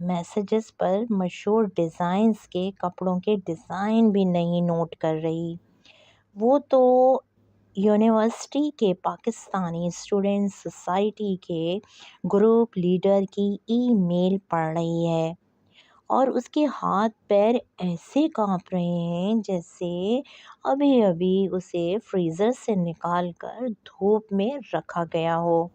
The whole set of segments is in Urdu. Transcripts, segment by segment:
میسیجز پر مشہور ڈیزائنز کے کپڑوں کے ڈیزائن بھی نہیں نوٹ کر رہی۔ وہ تو یونیورسٹی کے پاکستانی اسٹوڈنٹ سوسائٹی کے گروپ لیڈر کی ای میل پڑھ رہی ہے اور اس کے ہاتھ پیر ایسے کانپ رہے ہیں جیسے ابھی ابھی اسے فریزر سے نکال کر دھوپ میں رکھا گیا ہو،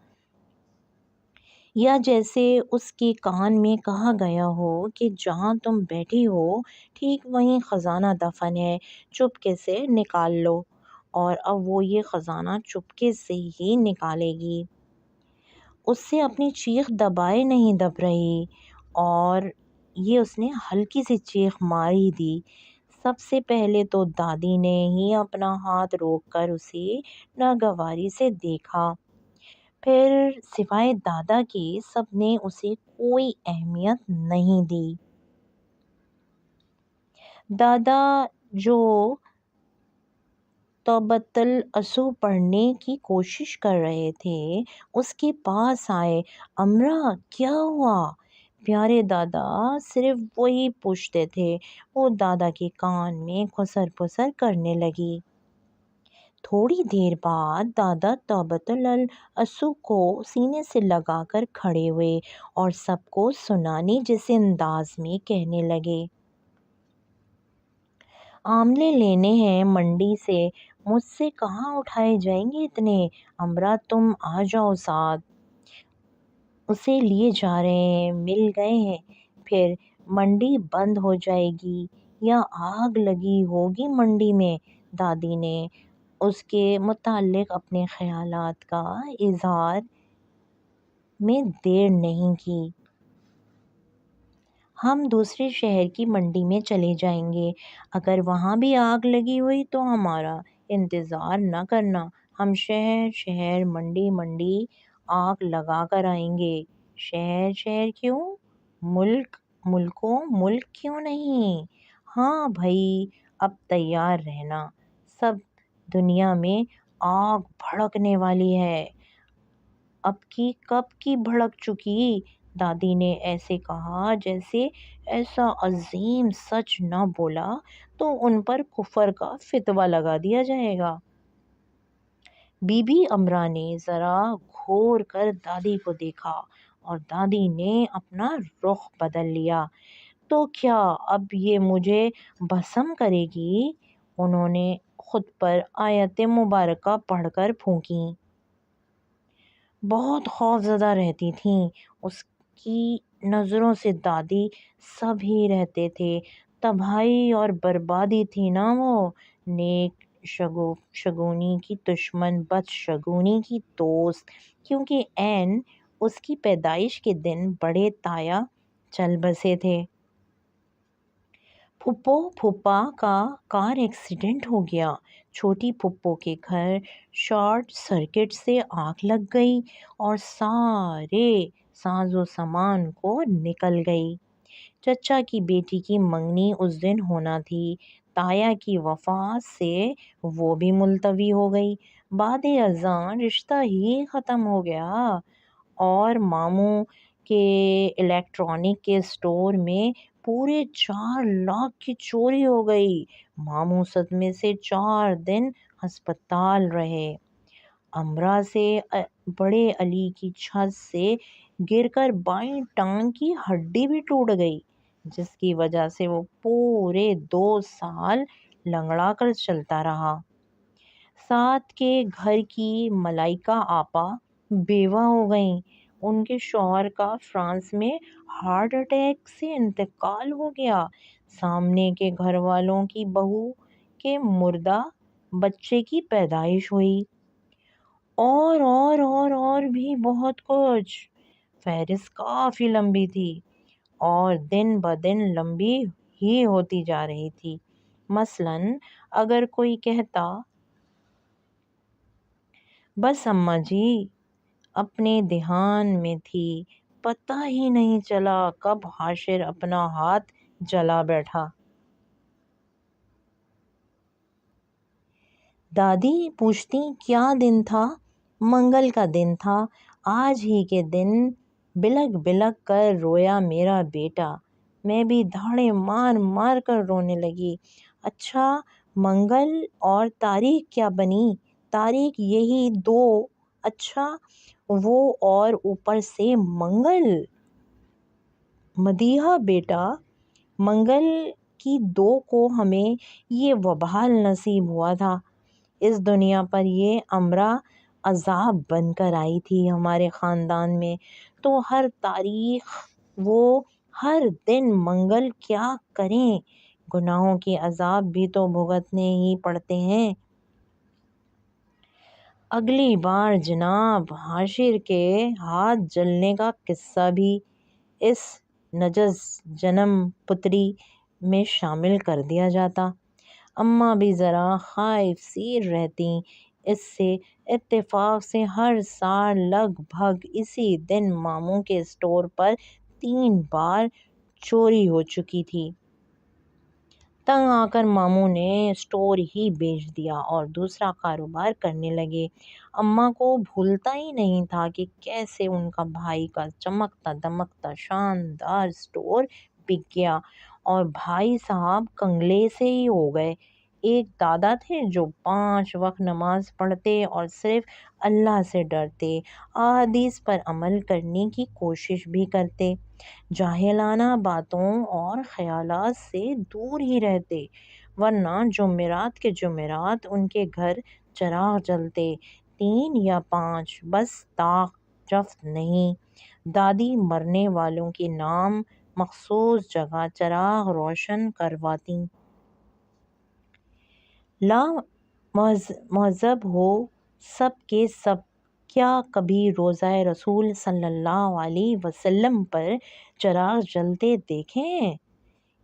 یا جیسے اس کے کان میں کہا گیا ہو کہ جہاں تم بیٹھی ہو ٹھیک وہیں خزانہ دفن ہے، چپکے سے نکال لو۔ اور اب وہ یہ خزانہ چپکے سے ہی نکالے گی۔ اس سے اپنی چیخ دبائے نہیں دب رہی، اور یہ اس نے ہلکی سی چیخ ماری دی۔ سب سے پہلے تو دادی نے ہی اپنا ہاتھ روک کر اسے ناگواری سے دیکھا، پھر سوائے دادا کے سب نے اسے کوئی اہمیت نہیں دی۔ دادا جو توبۃ الاسو پڑھنے کی کوشش کر رہے تھے اس کے پاس آئے۔ امرا کیا ہوا؟ پیارے دادا صرف وہی پوچھتے تھے۔ وہ دادا کے کان میں خسر پسر کرنے لگی۔ تھوڑی دیر بعد دادا توبۃ الاسو کو سینے سے لگا کر کھڑے ہوئے اور سب کو سنانے جیسے انداز میں کہنے لگے، آملے لینے ہیں منڈی سے، مجھ سے کہاں اٹھائے جائیں گے اتنے؟ امرا تم آ جاؤ ساتھ، اسے لیے جا رہے ہیں، مل گئے ہیں، پھر منڈی بند ہو جائے گی یا آگ لگی ہوگی منڈی میں۔ دادی نے اس کے متعلق اپنے خیالات کا اظہار میں دیر نہیں کی۔ ہم دوسرے شہر کی منڈی میں چلے جائیں گے، اگر وہاں بھی آگ لگی ہوئی تو ہمارا انتظار نہ کرنا، ہم شہر شہر منڈی منڈی آگ لگا کر آئیں گے۔ شہر شہر کیوں؟ ملک ملکوں ملک کیوں نہیں؟ ہاں بھائی اب تیار رہنا، سب دنیا میں آگ بھڑکنے والی ہے۔ اب کی کب کی بھڑک چکی؟ دادی نے ایسے کہا جیسے ایسا عظیم سچ نہ بولا تو ان پر کفر کا فتویٰ لگا دیا جائے گا۔ بی بی امرا نے ذرا گھور کر دادی کو دیکھا اور دادی نے اپنا رخ بدل لیا۔ تو کیا اب یہ مجھے بھسم کرے گی؟ انہوں نے خود پر آیت مبارکہ پڑھ کر پھونکی۔ بہت خوف زدہ رہتی تھیں، اس کی نظروں سے دادی سب ہی رہتے تھے۔ تباہی اور بربادی تھی نا وہ، نیک شگونی کی دشمن، بد شگونی کی دوست، کیونکہ عین اس کی پیدائش کے دن بڑے تایا چل بسے تھے۔ پھپھو پھوپھا کا کار ایکسیڈنٹ ہو گیا، چھوٹی پھپھو کے گھر شارٹ سرکٹ سے آگ لگ گئی اور سارے ساز و سامان کو نکل گئی۔ چچا کی بیٹی کی منگنی اس دن ہونا تھی، تایا کی وفات سے وہ بھی ملتوی ہو گئی۔ بعد ازاں رشتہ ہی ختم ہو گیا، اور ماموں کے الیکٹرانک کے اسٹور میں پورے 4 لاکھ کی چوری ہو گئی۔ ماموں صدمے سے 4 دن ہسپتال رہے۔ امرا سے بڑے علی کی چھت سے گر کر بائیں ٹانگ کی ہڈی بھی ٹوٹ گئی، جس کی وجہ سے وہ پورے 2 سال لنگڑا کر چلتا رہا۔ ساتھ کے گھر کی ملائکہ آپا بیوہ ہو گئیں، ان کے شوہر کا فرانس میں ہارٹ اٹیک سے انتقال ہو گیا۔ سامنے کے گھر والوں کی بہو کے مردہ بچے کی پیدائش ہوئی، اور بھی بہت کچھ۔ فہرست کافی لمبی تھی اور دن بدن لمبی ہی ہوتی جا رہی تھی۔ مثلاً اگر کوئی کہتا، بس اماں جی اپنے دھیان میں تھی، پتہ ہی نہیں چلا کب حاشر اپنا ہاتھ جلا بیٹھا۔ دادی پوچھتی کیا دن تھا؟ منگل کا دن تھا، آج ہی کے دن بلک بلک کر رویا میرا بیٹا۔ میں بھی دھاڑے مار مار کر رونے لگی۔ اچھا منگل اور تاریخ کیا بنی؟ تاریخ یہی دو۔ اچھا وہ اور اوپر سے منگل؟ مدیحہ بیٹا، منگل کی دو کو ہمیں یہ وبال نصیب ہوا تھا۔ اس دنیا پر یہ امرا عذاب بن کر آئی تھی ہمارے خاندان میں، تو ہر تاریخ وہ ہر دن منگل کیا کریں، گناہوں کے عذاب بھی تو بھگتنے ہی پڑتے ہیں۔ اگلی بار جناب حاشر کے ہاتھ جلنے کا قصہ بھی اس نجس جنم پتری میں شامل کر دیا جاتا۔ اماں بھی ذرا خائف سی رہتیں اس سے۔ اتفاق سے ہر سال لگ بھگ اسی دن ماموں کے اسٹور پر 3 بار چوری ہو چکی تھی۔ تنگ آ کر ماموں نے اسٹور ہی بیچ دیا اور دوسرا کاروبار کرنے لگے۔ اماں کو بھولتا ہی نہیں تھا کہ کیسے ان کا بھائی کا چمکتا دمکتا شاندار اسٹور بک گیا اور بھائی صاحب کنگلے سے ہی ہو گئے۔ ایک دادا تھے جو 5 وقت نماز پڑھتے اور صرف اللہ سے ڈرتے، احادیث پر عمل کرنے کی کوشش بھی کرتے، جاہلانہ باتوں اور خیالات سے دور ہی رہتے، ورنہ جمعرات کے جمعرات ان کے گھر چراغ جلتے، 3 یا 5، بس طاق جفت نہیں۔ دادی مرنے والوں کے نام مخصوص جگہ چراغ روشن کرواتیں۔ لا مہذب ہو سب کے سب، کیا کبھی روضہ رسول صلی اللہ علیہ وسلم پر چراغ جلتے دیکھے ہیں؟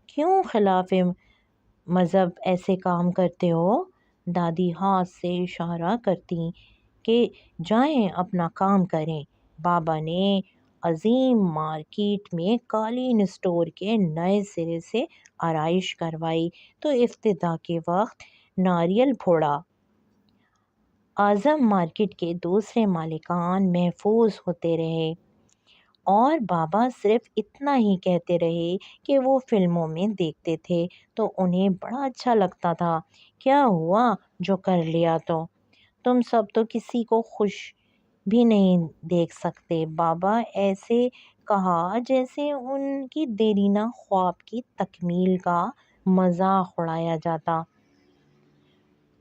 کیوں خلاف مذہب ایسے کام کرتے ہو؟ دادی ہاتھ سے اشارہ کرتی کہ جائیں اپنا کام کریں۔ بابا نے عظیم مارکیٹ میں قالین اسٹور کے نئے سرے سے آرائش کروائی تو افتتاح کے وقت ناریل پھوڑا۔ اعظم مارکیٹ کے دوسرے مالکان محفوظ ہوتے رہے اور بابا صرف اتنا ہی کہتے رہے کہ وہ فلموں میں دیکھتے تھے تو انہیں بڑا اچھا لگتا تھا۔ کیا ہوا جو کر لیا تو؟ تم سب تو کسی کو خوش بھی نہیں دیکھ سکتے۔ بابا ایسے کہا جیسے ان کی دیرینہ خواب کی تکمیل کا مذاق اڑایا جاتا۔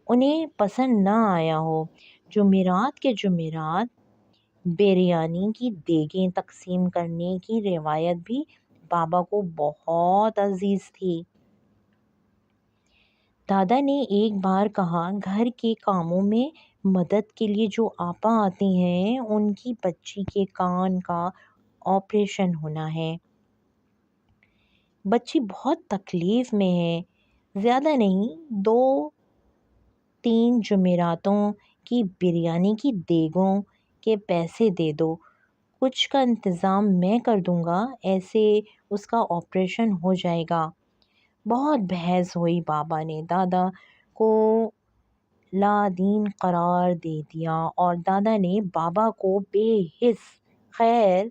انہیں پسند نہ آیا ہو۔ جمعرات کے جمعرات بریانی کی دیگیں تقسیم کرنے کی روایت بھی بابا کو بہت عزیز تھی۔ دادا نے ایک بار کہا، گھر کے کاموں میں مدد کے لیے جو آپا آتی ہیں ان کی بچی کے کان کا آپریشن ہونا ہے۔ بچی بہت تکلیف میں ہے، زیادہ نہیں 2-3 جمعراتوں کی بریانی کی دیگوں کے پیسے دے دو، کچھ کا انتظام میں کر دوں گا، ایسے اس کا آپریشن ہو جائے گا۔ بہت بحث ہوئی۔ بابا نے دادا کو لادین قرار دے دیا اور دادا نے بابا کو بے حس۔ خیر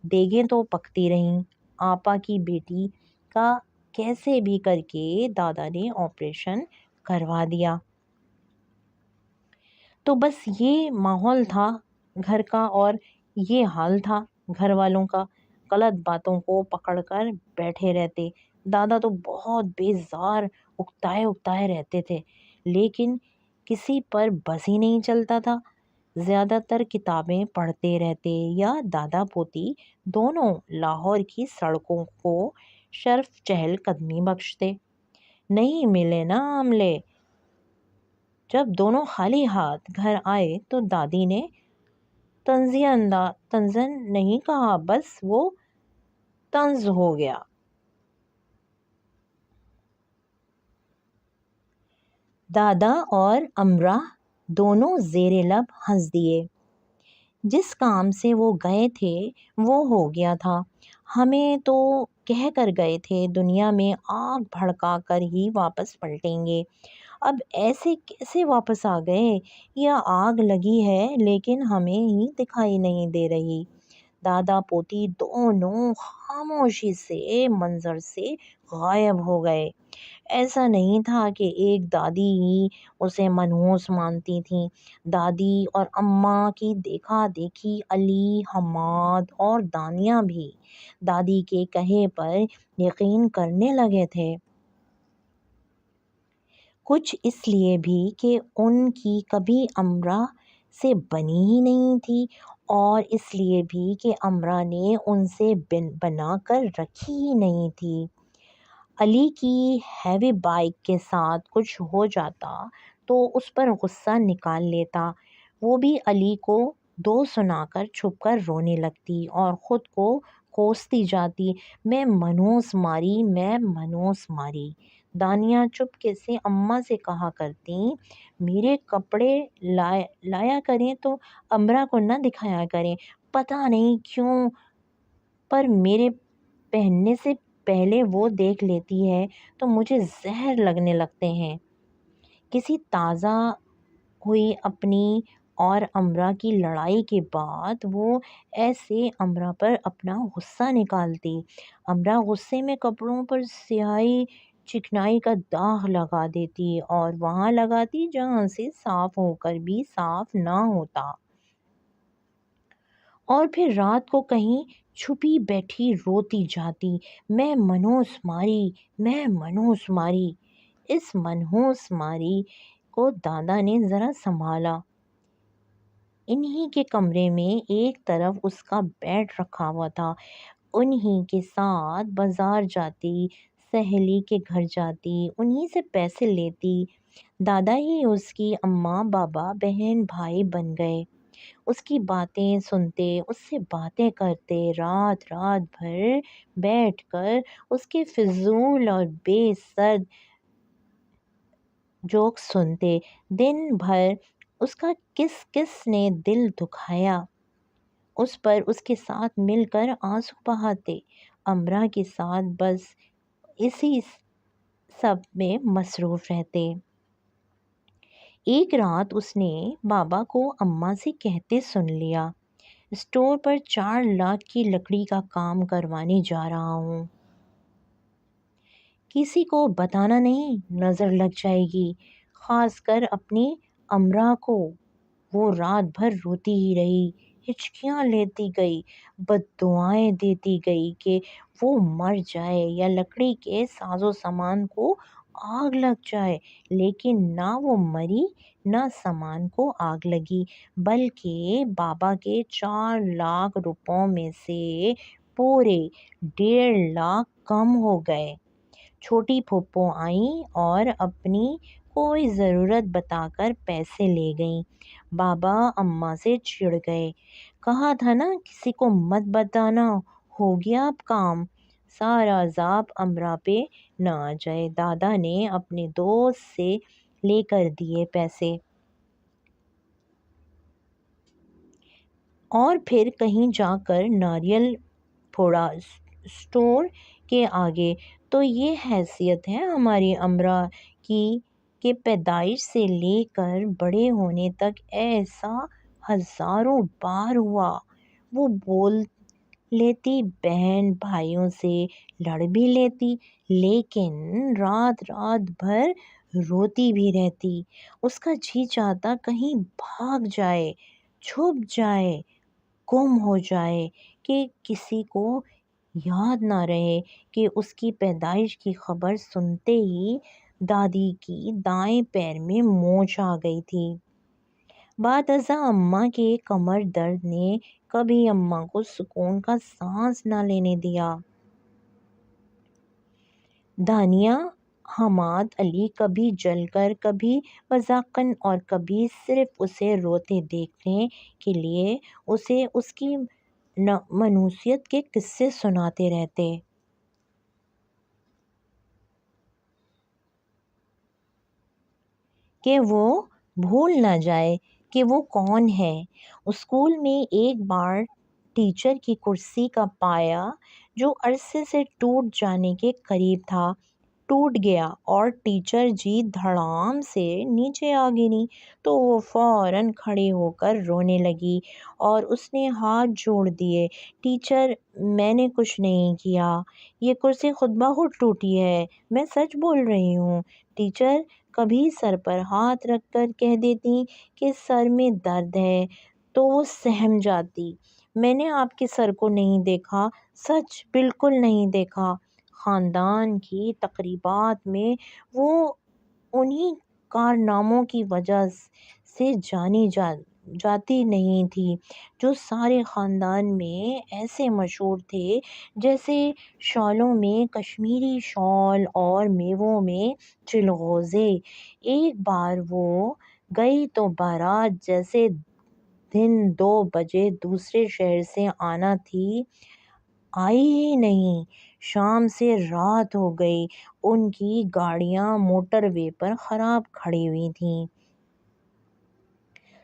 دیگیں تو پکتی رہیں۔ آپا کی بیٹی کا کیسے بھی کر کے دادا نے آپریشن کروا دیا۔ تو بس یہ ماحول تھا گھر کا اور یہ حال تھا گھر والوں کا، غلط باتوں کو پکڑ کر بیٹھے رہتے۔ دادا تو بہت بیزار اکتائے رہتے تھے، لیکن کسی پر بس ہی نہیں چلتا تھا۔ زیادہ تر کتابیں پڑھتے رہتے یا دادا پوتی دونوں لاہور کی سڑکوں کو شرف چہل قدمی بخشتے۔ نہیں ملے نا عملے۔ جب دونوں خالی ہاتھ گھر آئے تو دادی نے طنزاً نہیں کہا، بس وہ طنز ہو گیا۔ دادا اور امرا دونوں زیر لب ہنس دیے۔ جس کام سے وہ گئے تھے وہ ہو گیا تھا۔ ہمیں تو کہہ کر گئے تھے دنیا میں آگ بھڑکا کر ہی واپس پلٹیں گے، اب ایسے کیسے واپس آ گئے؟ یا آگ لگی ہے لیکن ہمیں ہی دکھائی نہیں دے رہی؟ دادا پوتی دونوں خاموشی سے منظر سے غائب ہو گئے۔ ایسا نہیں تھا کہ ایک دادی ہی اسے منحوس مانتی تھیں، دادی اور اماں کی دیکھا دیکھی علی، حماد اور دانیہ بھی دادی کے کہے پر یقین کرنے لگے تھے۔ کچھ اس لیے بھی کہ ان کی کبھی امراء سے بنی ہی نہیں تھی، اور اس لیے بھی کہ امراء نے ان سے بنا کر رکھی ہی نہیں تھی۔ علی کی ہیوی بائک کے ساتھ کچھ ہو جاتا تو اس پر غصہ نکال لیتا، وہ بھی علی کو دو سنا کر چھپ کر رونے لگتی اور خود کو کوستی جاتی، میں منحوس ماری، میں منحوس ماری۔ دانیہ چپکے سے اماں سے کہا کرتی، میرے کپڑے لایا کریں تو امراء کو نہ دکھایا کریں، پتہ نہیں کیوں پر میرے پہننے سے پہلے وہ دیکھ لیتی ہے تو مجھے زہر لگنے لگتے ہیں۔ کسی تازہ ہوئی اپنی اور امراء کی لڑائی کے بعد وہ ایسے امراء پر اپنا غصہ نکالتی، امراء غصے میں کپڑوں پر سیاہی چکنائی کا داغ لگا دیتی اور وہاں لگاتی جہاں سے صاف ہو کر بھی صاف نہ ہوتا، اور پھر رات کو کہیں چھپی بیٹھی روتی جاتی، میں منحوس ماری، میں منحوس ماری۔ اس منحوس ماری کو دادا نے ذرا سنبھالا۔ انہی کے کمرے میں ایک طرف اس کا بیڈ رکھا ہوا تھا، انہی کے ساتھ بازار جاتی، سہیلی کے گھر جاتی، انہی سے پیسے لیتی۔ دادا ہی اس کی اماں، بابا، بہن، بھائی بن گئے۔ اس کی باتیں سنتے، اس سے باتیں کرتے، رات رات بھر بیٹھ کر اس کے فضول اور بے سرد جوک سنتے، دن بھر اس کا کس کس نے دل دکھایا اس پر اس کے ساتھ مل کر آنسو بہاتے، امراء کے ساتھ بس اسی سب میں مصروف رہتے۔ ایک رات اس نے بابا کو اماں سے کہتے سن لیا، اسٹور پر 4 لاکھ کی لکڑی کا کام کروانے جا رہا ہوں، کسی کو بتانا نہیں، نظر لگ جائے گی، خاص کر اپنی امراء کو۔ وہ رات بھر روتی ہی رہی، ہچکیاں لیتی گئی، بددعائیں دیتی گئی کہ وہ مر جائے یا لکڑی کے ساز و سامان کو آگ لگ جائے، لیکن نہ وہ مری نہ سامان کو آگ لگی، بلکہ بابا کے 4 لاکھ روپوں میں سے پورے 1.5 لاکھ کم ہو گئے۔ چھوٹی پھوپھو آئیں اور اپنی کوئی ضرورت بتا کر پیسے لے گئیں۔ بابا اماں سے چڑ گئے، کہا تھا نا کسی کو مت بتانا، ہو گیا اب کام، سارا عذاب امراء پہ نہ آ جائے۔ دادا نے اپنے دوست سے لے کر دیے پیسے اور پھر کہیں جا کر ناریل پھوڑا اسٹور کے آگے۔ تو یہ حیثیت ہے ہماری امراء کی کہ پیدائش سے لے کر بڑے ہونے تک ایسا ہزاروں بار ہوا، وہ بول لیتی، بہن بھائیوں سے لڑ بھی لیتی، لیکن رات رات بھر روتی بھی رہتی، اس کا جی چاہتا کہیں بھاگ جائے، چھپ جائے، گم ہو جائے، کہ کسی کو یاد نہ رہے کہ اس کی پیدائش کی خبر سنتے ہی دادی کی دائیں پیر میں موچ آ گئی تھی۔ بعد ازاں اماں کے کمر درد نے کبھی اماں کو سکون کا سانس نہ لینے دیا۔ دانیہ، حماد، علی کبھی جل کر، کبھی مذاقاً اور کبھی صرف اسے روتے دیکھنے کے لیے اسے اس کی منحوسیت کے قصے سناتے رہتے۔ کہ وہ بھول نہ جائے کہ وہ کون ہے۔ اسکول میں ایک بار ٹیچر کی کرسی کا پایا جو عرصے سے ٹوٹ جانے کے قریب تھا، ٹوٹ گیا اور ٹیچر جی دھڑام سے نیچے آ گری تو وہ فوراً کھڑے ہو کر رونے لگی اور اس نے ہاتھ جوڑ دیے۔ ٹیچر، میں نے کچھ نہیں کیا، یہ کرسی خود بخود ٹوٹی ہے، میں سچ بول رہی ہوں۔ ٹیچر کبھی سر پر ہاتھ رکھ کر کہہ دیتی کہ سر میں درد ہے تو وہ سہم جاتی۔ میں نے آپ کے سر کو نہیں دیکھا، سچ بالکل نہیں دیکھا۔ خاندان کی تقریبات میں وہ انہی کارناموں کی وجہ سے جانی جاتی نہیں تھی جو سارے خاندان میں ایسے مشہور تھے جیسے شالوں میں کشمیری شال اور میووں میں چلغوزے۔ ایک بار وہ گئی تو بارات جیسے دن 2 بجے دوسرے شہر سے آنا تھی، آئی ہی نہیں۔ شام سے رات ہو گئی، ان کی گاڑیاں موٹر وے پر خراب کھڑی ہوئی تھیں۔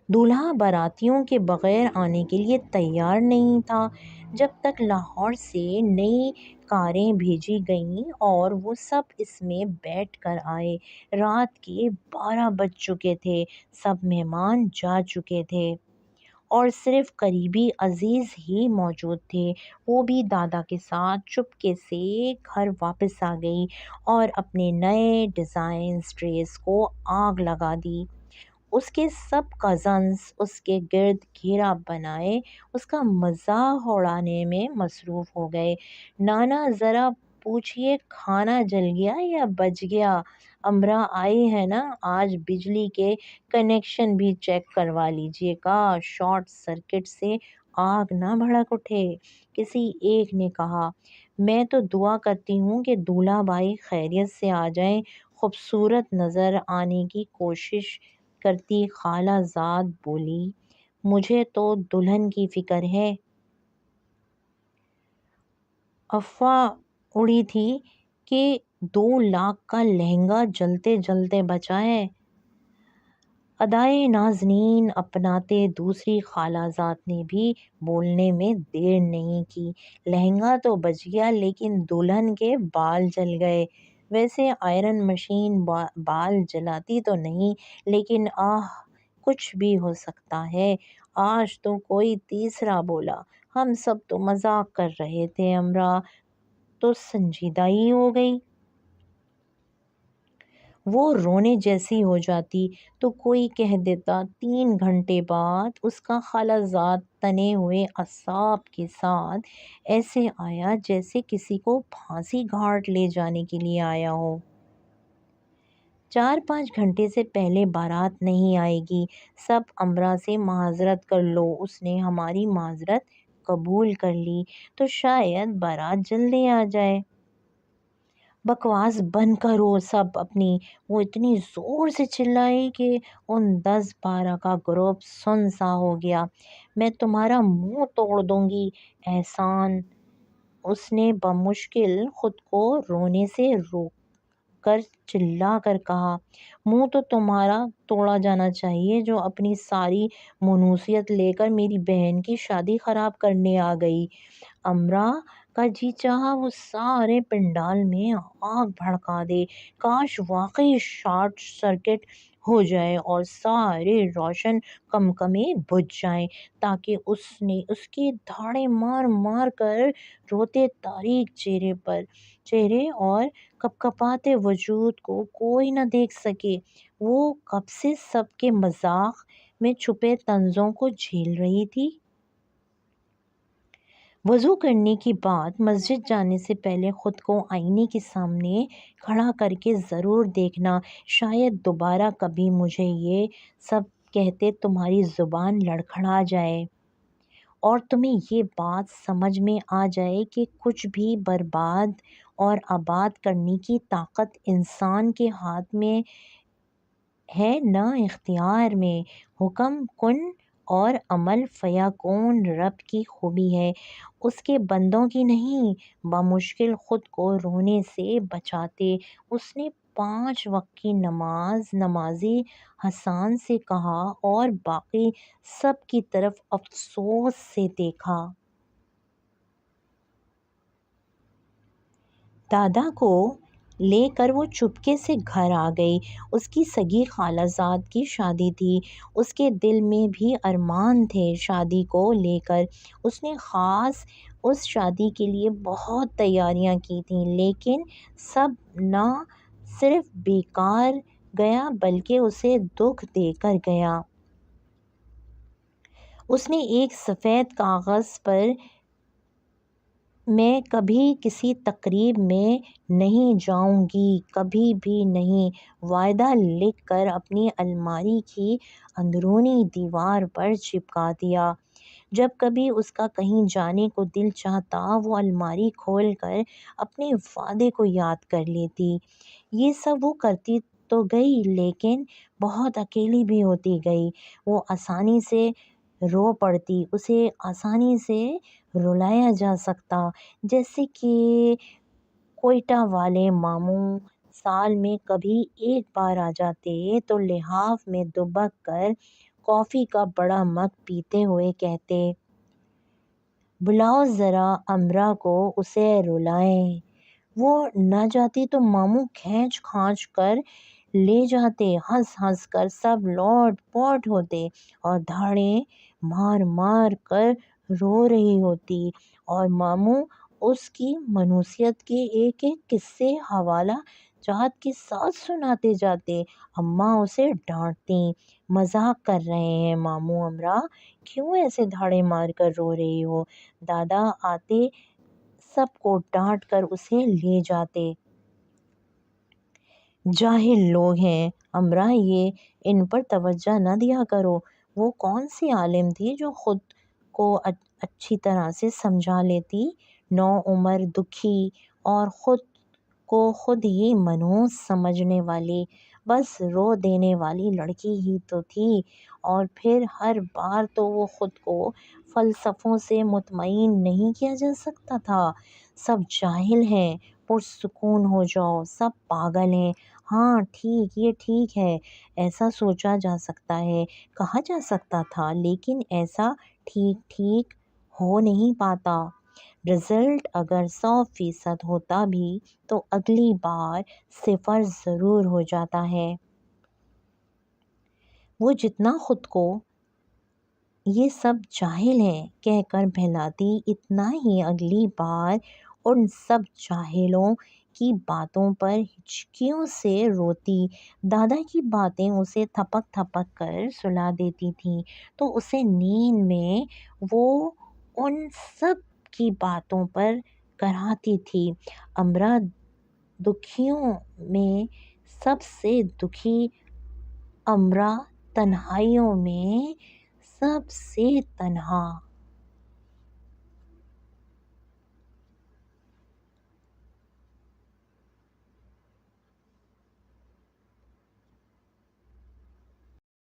دولہا باراتیوں کے بغیر آنے کے لیے تیار نہیں تھا۔ جب تک لاہور سے نئی کاریں بھیجی گئیں اور وہ سب اس میں بیٹھ کر آئے، رات کے 12 بج چکے تھے۔ سب مہمان جا چکے تھے اور صرف قریبی عزیز ہی موجود تھے۔ وہ بھی دادا کے ساتھ چپکے سے گھر واپس آ گئی اور اپنے نئے ڈیزائنز ڈریس کو آگ لگا دی۔ اس کے سب کزنز اس کے گرد گھیرا بنائے اس کا مذاق اڑانے میں مصروف ہو گئے۔ نانا ذرا پوچھئے کھانا جل گیا یا بچ گیا؟ امرا آئی ہے نا، آج بجلی کے کنیکشن بھی چیک کروا لیجیے گا، شارٹ سرکٹ سے آگ نہ بھڑک اٹھے۔ کسی ایک نے کہا، میں تو دعا کرتی ہوں کہ دولہا بھائی خیریت سے آ جائیں۔ خوبصورت نظر آنے کی کوشش کرتی خالہ زاد بولی، مجھے تو دلہن کی فکر ہے۔ افواہ اڑی تھی کہ 2 لاکھ کا لہنگا جلتے جلتے بچا ہے۔ ادائے نازنین اپناتے دوسری خالہ زاد نے بھی بولنے میں دیر نہیں کی، لہنگا تو بچ گیا لیکن دلہن کے بال جل گئے۔ ویسے آئرن مشین بال جلاتی تو نہیں، لیکن کچھ بھی ہو سکتا ہے۔ آج تو کوئی تیسرا بولا، ہم سب تو مذاق کر رہے تھے، امرا تو سنجیدہ ہی ہو گئی۔ وہ رونے جیسی ہو جاتی تو کوئی کہہ دیتا 3 گھنٹے بعد اس کا خالہ زاد تنے ہوئے اعصاب کے ساتھ ایسے آیا جیسے کسی کو پھانسی گھاٹ لے جانے کے لیے آیا ہو۔ 4-5 گھنٹے سے پہلے بارات نہیں آئے گی، سب امرا سے معذرت کر لو۔ اس نے ہماری معذرت قبول کر لی تو شاید بارات جلدی آ جائے۔ بکواس بند کرو سب اپنی، وہ اتنی زور سے چلائی کہ ان 10-12 کا گروپ سن سا ہو گیا۔ میں تمہارا منہ توڑ دوں گی احسان، اس نے بمشکل خود کو رونے سے روک کر چلا کر کہا۔ منہ تو تمہارا توڑا جانا چاہیے جو اپنی ساری منوسیت لے کر میری بہن کی شادی خراب کرنے آ گئی۔ امرا کا جی چاہا وہ سارے پنڈال میں آگ بھڑکا دے، کاش واقعی شارٹ سرکٹ ہو جائے اور سارے روشن کمکمے بجھ جائیں تاکہ اس کے دھاڑے مار مار کر روتے تاریک چہرے اور کپکپاتے وجود کو کوئی نہ دیکھ سکے۔ وہ کب سے سب کے مذاق میں چھپے طنزوں کو جھیل رہی تھی۔ وضو کرنے کے بعد مسجد جانے سے پہلے خود کو آئینے کے سامنے کھڑا کر کے ضرور دیکھنا، شاید دوبارہ کبھی مجھے یہ سب کہتے تمہاری زبان لڑکھڑا جائے اور تمہیں یہ بات سمجھ میں آ جائے کہ کچھ بھی برباد اور آباد کرنے کی طاقت انسان کے ہاتھ میں ہے نہ اختیار میں۔ حکم کن اور عمل فیکون رب کی خوبی ہے، اس کے بندوں کی نہیں۔ بمشکل خود کو رونے سے بچاتے اس نے 5 وقت کی نماز نمازی حسان سے کہا اور باقی سب کی طرف افسوس سے دیکھا۔ دادا کو لے کر وہ چپکے سے گھر آ گئی۔ اس کی سگی خالہ زاد کی شادی تھی۔ اس کے دل میں بھی ارمان تھے شادی کو لے کر۔ اس نے خاص اس شادی کے لیے بہت تیاریاں کی تھیں، لیکن سب نہ صرف بیکار گیا بلکہ اسے دکھ دے کر گیا۔ اس نے ایک سفید کاغذ پر میں کبھی کسی تقریب میں نہیں جاؤں گی، کبھی بھی نہیں، وعدہ لکھ کر اپنی الماری کی اندرونی دیوار پر چپکا دیا۔ جب کبھی اس کا کہیں جانے کو دل چاہتا وہ الماری کھول کر اپنے وعدے کو یاد کر لیتی۔ یہ سب وہ کرتی تو گئی لیکن بہت اکیلی بھی ہوتی گئی۔ وہ آسانی سے رو پڑتی، اسے آسانی سے رلایا جا سکتا، جیسے کہ کوئٹہ والے ماموں سال میں کبھی ایک بار آ جاتے تو لحاف میں دبک کر کافی کا بڑا مگ پیتے ہوئے کہتے، بلاؤ ذرا امرا کو، اسے رلائیں۔ وہ نہ جاتی تو ماموں کھینچ کھانچ کر لے جاتے، ہنس ہنس کر سب لوٹ پوٹ ہوتے اور دھاڑیں مار مار کر رو رہی ہوتی، اور ماموں اس کی منحوسیت کے ایک ایک قصے حوالہ جات کے ساتھ سناتے جاتے۔ اماں اسے ڈانٹتیں، مذاق کر رہے ہیں ماموں امرا، کیوں ایسے دھاڑے مار کر رو رہی ہو؟ دادا آتے سب کو ڈانٹ کر اسے لے جاتے۔ جاہل لوگ ہیں امرا، یہ ان پر توجہ نہ دیا کرو۔ وہ کون سی عالم تھی جو خود کو اچھی طرح سے سمجھا لیتی، نوعمر دکھی اور خود کو خود ہی منحوس سمجھنے والی، بس رو دینے والی لڑکی ہی تو تھی۔ اور پھر ہر بار تو وہ خود کو فلسفوں سے مطمئن نہیں کیا جا سکتا تھا۔ سب جاہل ہیں، پرسکون ہو جاؤ، سب پاگل ہیں۔ ہاں ٹھیک، یہ ٹھیک ہے، ایسا سوچا جا سکتا ہے، کہا جا سکتا تھا، لیکن ایسا ٹھیک ٹھیک ہو نہیں پاتا۔ رزلٹ اگر 100% ہوتا بھی تو اگلی بار 0 ضرور ہو جاتا ہے۔ وہ جتنا خود کو یہ سب جاہل ہیں کہہ کر بہلاتی، اتنا ہی اگلی بار ان سب جاہلوں کی باتوں پر ہچکیوں سے روتی۔ دادا کی باتیں اسے تھپک تھپک کر سلا دیتی تھیں تو اسے نیند میں وہ ان سب کی باتوں پر کراتی تھی۔ امرا دکھیوں میں سب سے دکھی، امرا تنہائیوں میں سب سے تنہا۔